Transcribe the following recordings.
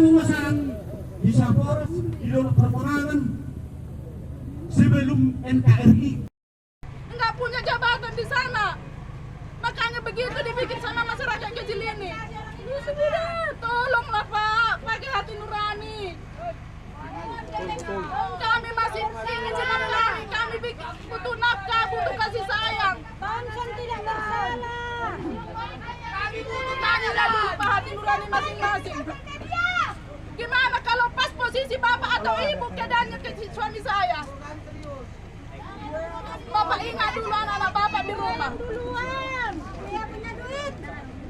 memasang di Sapores, di dalam permohonan sebelum NKRI. Nggak punya jabatan di sana, makanya begitu dibikin sama masyarakat kecil ini. Sudah, tolonglah Pak, pakai hati nurani. Kami masih ingin dinafkahi, kami butuh nafkah, butuh kasih sayang. Banson tidak bersalah. Kami butuh tanya dulu Pak hati nurani masing-masing. Gimana kalau pas posisi bapak atau ibu keadaannya ke suami saya? Bapak ingat dulu anak-anak bapak di rumah. Duluan, dia punya duit.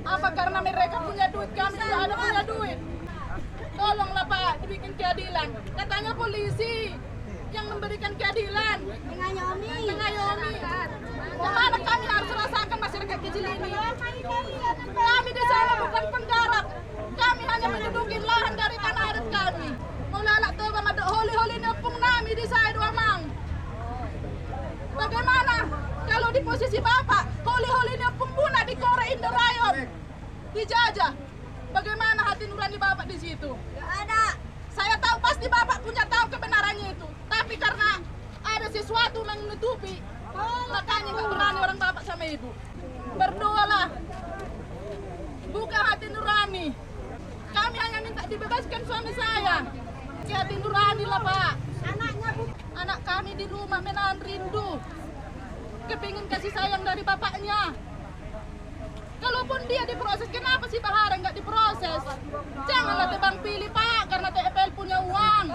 Apa karena mereka punya duit, kami tidak ada punya duit? Tolonglah Pak, dibikin keadilan. Katanya polisi yang memberikan keadilan. Mengayomi. Kemana kami harus rasakan masyarakat kecil ini? Kami di sana bukan penggarap. Kami hanya mendudukin lahan dari tanah adat kami. Mulalak tuh sama holi-holi nepung nami di saya dua mang. Bagaimana kalau di posisi Bapak, holi-holi nepung punah di Kore Indorayon, dijajah? Bagaimana hati nurani Bapak di situ? Gak ada. Saya tahu pasti Bapak punya tahu kebenarannya itu, tapi karena ada sesuatu yang menutupi, makanya nggak berani orang Bapak sama Ibu. Berdoalah, buka hati nurani. Kami hanya minta dibebaskan suami saya. Hati nurani lah Pak. Anak kami di rumah menahan rindu, kepingin kasih sayang dari bapaknya. Kalaupun dia diproses, kenapa sih Pak Hara nggak diproses? Janganlah tebang pilih Pak, karena TPL punya uang.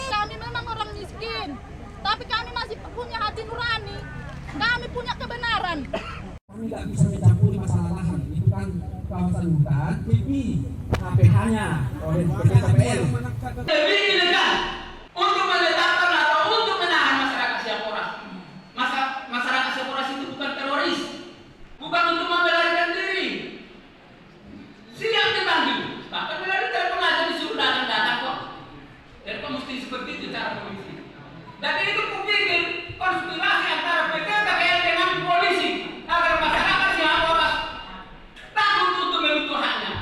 Kami memang orang miskin, tapi kami masih punya hati nurani. Kami punya kebenaran. Kami nggak bisa mencampuri masalah lahan, itu kan kawasan hutan, tapi KPH-nya oleh TPL. Lebih ilegal untuk menetapkan atau untuk menahan masyarakat Siaporas. Masyarakat Siaporas itu bukan teroris, bukan untuk melarikan diri. Siap dipanggil, bahkan melalui telepon aja disuruh datang kok. Dan kok mesti seperti itu cara polisi. Dan itu kupikir konspirasi antara PKL dengan polisi agar masyarakat Siaporas takut untuk menuntut haknya.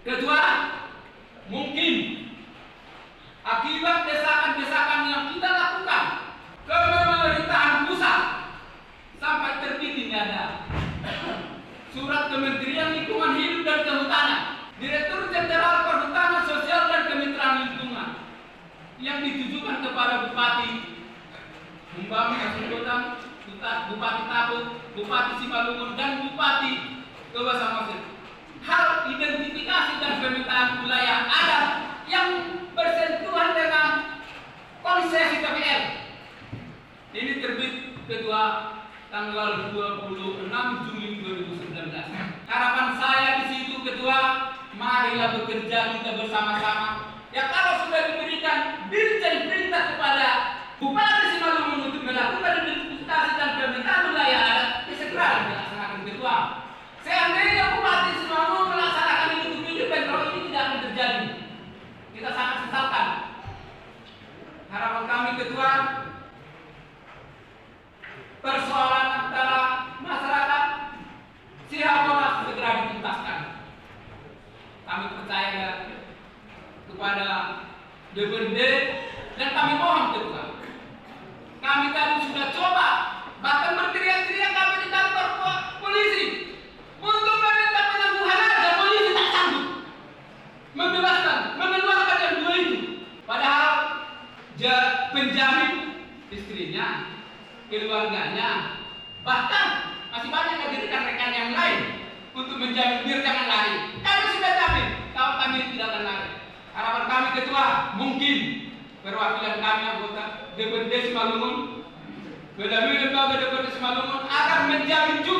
Kedua, mungkin akibat desakan-desakan yang kita lakukan ke pemerintahan pusat sampai terbit ini ada surat Kementerian Lingkungan Hidup dan Kehutanan, Direktur Jenderal Perhutanan Sosial dan Kemitraan Lingkungan yang ditujukan kepada Bupati Humbang Kasukotan, Bupati Tabuk, Bupati Simalungun dan Bupati Kawasan. Hal identifikasi dan pemetaan wilayah adat yang bersentuhan dengan konsesi TPL. Ini terbit kedua tanggal 26 Juli 2019. Harapan saya di situ kedua, marilah bekerja kita bersama-sama. Ya kalau sudah diberikan dirjen perintah kepada Bupati Simalungun untuk melakukan identifikasi dan pemetaan wilayah adat, segera dilaksanakan kedua. Seandainya Bupati Simalungun melaksanakan itu bentrok ini tidak akan terjadi. Kita sangat sesalkan. Harapan kami kedua, persoalan antara masyarakat Siaporas segera dituntaskan. Kami percaya kepada DPRD dan kami mohon kedua. Kami tadi sudah coba bahkan berteriak-teriak kami di kantor polisi untuk meminta penangguhan aja, polisi tak sanggup membebaskan, mengeluarkan yang dua itu. Padahal penjamin istrinya, keluarganya, bahkan masih banyak lagi rekan-rekan yang lain untuk menjamin biar jangan lari. Kami sudah jamin kalau kami tidak akan lari. Harapan kami ketua, mungkin perwakilan kami anggota DPRD Simalungun melalui lembaga DPRD Simalungun akan menjamin juga